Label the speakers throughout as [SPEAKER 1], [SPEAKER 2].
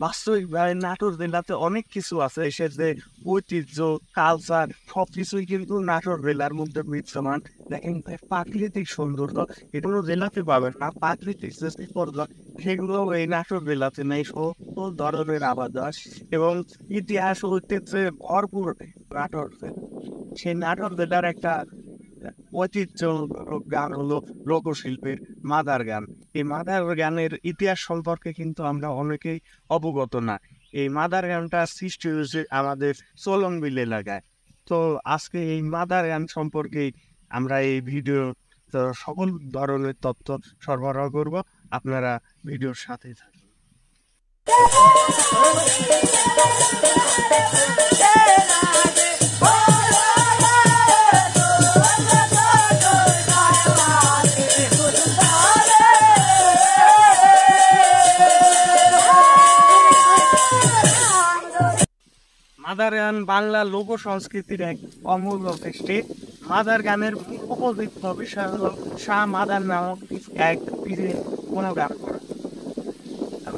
[SPEAKER 1] বাস্তবিক নাটোর জেলাতে অনেক কিছু আছে, সে যে ঐতিহ্য কালচার সবকিছুই কিন্তু নাটোর জেলার মধ্যে বিদ্যমান। দেখেন প্রাকৃতিক সৌন্দর্য এগুলো জেলাতে পাবেন না, প্রাকৃতিক যে বিপর্যয় সেগুলো এই নাটোর জেলাতে নেই। সকল ধরনের আবাদ এবং ইতিহাস ঐতিহ্যে ভরপুর নাটোর জেলা। সেই নাটোর জেলার একটা ঐতিহ্য গান হলো লোকশিল্পের মাদার গান। এই মাদার গানের ইতিহাস সম্পর্কে কিন্তু আমরা অনেকেই অবগত না। এই মাদার গানটা সৃষ্টি হয়েছে আমাদের চলনবিল এলাকায়। তো আজকে এই মাদার গান সম্পর্কে আমরা এই ভিডিও সকল ধরনের তথ্য সরবরাহ করব। আপনারা ভিডিওর সাথেই থাকুন। মাদার গান বাংলা লোক সংস্কৃতির এক অমূল্য সৃষ্টি। মাদার গানের অপোজিট বিষয় হল শাহ মাদার নামক এক পীরের গুণগান করা।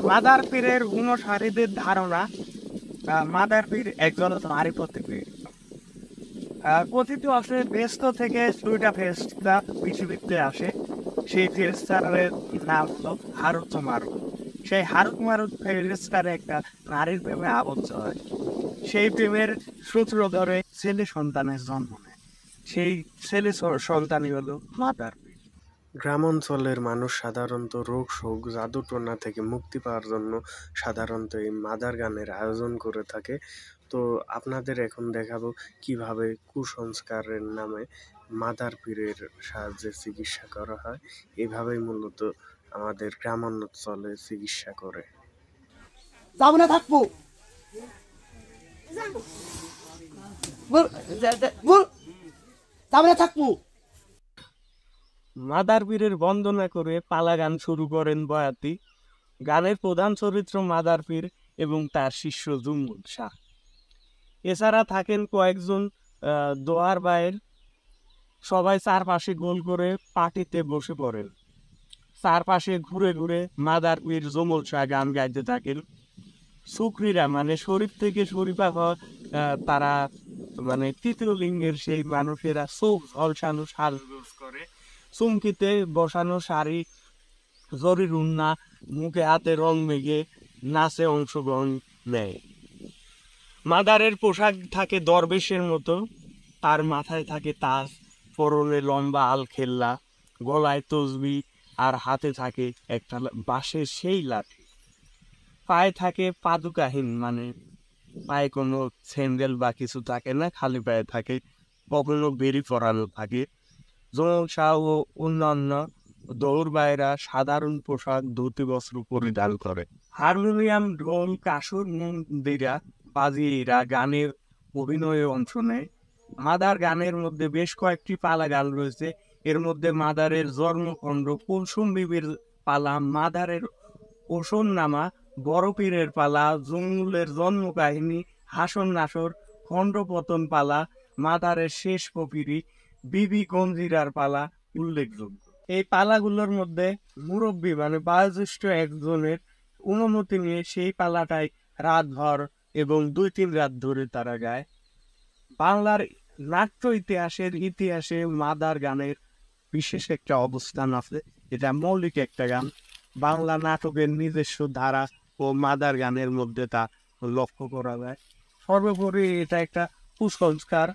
[SPEAKER 1] মাদার পীরের অনুসারীদের ধারণা মাদার পীর একজন মারিফতি পীর। কথিত আছে ব্যস্ত থেকে দুইটা ফেরেশতা পৃথিবীতে আসে। সেই ফেরেশতার নাম হলো হারুত মারুত। সেই হারুত মারুত ফেরেশতার একটা নারীর প্রেমে আবদ্ধ হয়। সেই প্রেমের সূত্র ধরে ছেলে সন্তানের জন্ম নেয়। সেই ছেলে সন্তানই হলো মাদার পীর।
[SPEAKER 2] গ্রামাঞ্চলের মানুষ সাধারণত রোগ শোক জাদুটোনা থেকে মুক্তি পাওয়ার জন্য সাধারণত এই মাদার গানের আয়োজন করে থাকে। তো আপনাদের এখন দেখাবো কিভাবে কুসংস্কারের নামে মাদার পীরের সাহায্যে চিকিৎসা করা হয়। এভাবেই মূলত আমাদের গ্রামাঞ্চলে চিকিৎসা করে।
[SPEAKER 3] যাবো না থাকবো যাবো না থাকবো।
[SPEAKER 1] মাদার পীরের বন্দনা করে পালা গান শুরু করেন বয়াতি। গানের প্রধান চরিত্র মাদার পীর এবং তার শিষ্য জুমুল শাহ। এছাড়া থাকেন কয়েকজন দোয়ার বাইর। সবাই চারপাশে গোল করে পাটিতে বসে পড়েন। চারপাশে ঘুরে ঘুরে মাদার পীর জুমুল শাহ গান গাইতে থাকেন। সুকরিরা মানে শরীফ থেকে শরীফা তারা মানে তৃতীয় লিঙ্গের সেই মানুষেরা চোখ ঝলসানো সাজগোজ করে, চুমকিতে বসানো শাড়ি জরির উন্না মুখে হাতে রং মেঘে নাচে অংশগ্রহণ নেয়। মাদারের পোশাক থাকে দরবেশের মতো, তার মাথায় থাকে তাজ, পরনে লম্বা আল খেল্লা, গলায় তসবি আর হাতে থাকে একটা বাঁশের সেই লাঠি। পায়ে থাকে পাদুকাহীন মানে পায়ে কোনো স্যান্ডেল বা কিছু থাকে না, খালি পায়ে থাকে, কখনো বেরি পরানো থাকে। জুমুল শাহ ও অন্যান্য দৌড়বাইরা সাধারণ পোশাক ধুতি বস্ত্র পরিধান করে। হারমোনিয়াম ঢোল কাসর মন্দিরা বাজিয়েরা গানের অভিনয়ে অংশ নেয়। মাদার গানের মধ্যে বেশ কয়েকটি পালা গান রয়েছে। এর মধ্যে মাদারের জন্মখণ্ড, কুলসুম বিবির পালা, মাদারের ওসন নামা, বড় পীরের পালা, জুমুলের জন্ম কাহিনী, হাসন নাসর, খণ্ডপতন পালা, মাদারের শেষ ফকিরি, বিবি গঞ্জিরার পালা উল্লেখযোগ্য। এই পালাগুলোর মধ্যে মুরব্বী মানে বয়োজ্যেষ্ঠ একজনের অনুমতি নিয়ে সেই পালাটাই রাতভর এবং 2-3 রাত ধরে তারা গায়। বাংলার নাট্য ইতিহাসে মাদার গানের বিশেষ একটা অবস্থান আছে। এটা মৌলিক একটা গান। বাংলা নাটকের নিজস্ব ধারা ও মাদার গানের মধ্যে তা লক্ষ্য করা যায়। সর্বোপরি এটা একটা কুসংস্কার,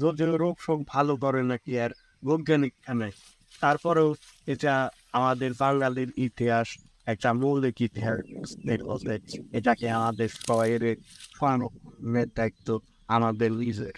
[SPEAKER 1] যদিও রোগ শোক ভালো করে নাকি আর বৈজ্ঞানিক নেই, তারপরেও এটা আমাদের বাঙালির ইতিহাস, একটা মৌলিক ইতিহাস। এটাকে আমাদের সবাই সংরক্ষণের দায়িত্ব আমাদের নিজের।